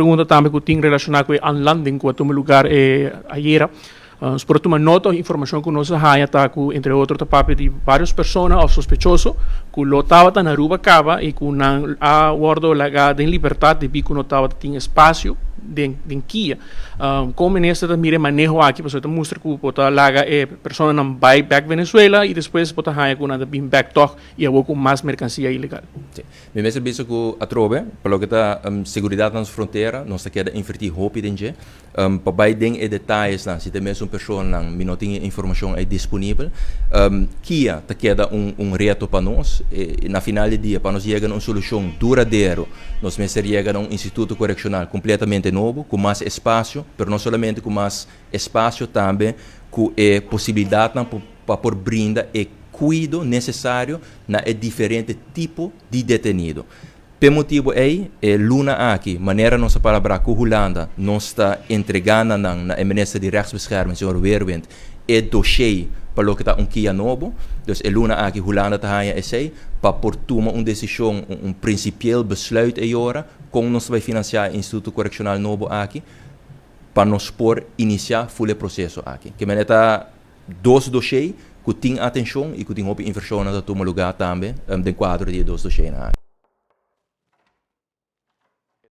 Pergunta também que tem relacionado com a landing com o lugar ayer. Por uma nota, informação que nós temos tá que entre outros tá de várias pessoas ou sospechosos que lotava na rua cava e que não a guardo laga em liberdade de bico notava tem espaço de Kia. Como nesta mire manejo aqui, para mostrar que pota laga pessoa não vai back Venezuela e depois pota haya com nada bem back toch e a com mais mercancia ilegal. Sim. Me mesmo penso que a trove, pelo que tá segurança nas fronteiras, nós tá queda invertir hope dentro. Para bem e detalhes lá, se tem mesmo pessoa não me não tem informação é disponível. Kia tá queda reto para nós. Na final do dia, para nós chegar a uma solução duradoura, nós mesmo chegar a instituto correccional completamente novo, com mais espaço, mas não somente com mais espaço também, com a possibilidade para por brindar e cuidado necessário na diferente tipo de detenido. Por motivo aí, Luna aqui, maneira nossa palavra com Holanda, nós está entregando na ministra de Rechtsbescherming, senhor Weerwind, dossier para o que está Kia novo. Dus Luna aqui, Holanda está aí esse, para por tomar uma decisão, principieel besluit agora, como nós vai financiar o Instituto Correccional novo aqui, para nós por iniciar o processo aqui. Que maneira dois dossiers que tem atenção e que tem inversão na toma lugar também, de quadro de dois dossiers aqui.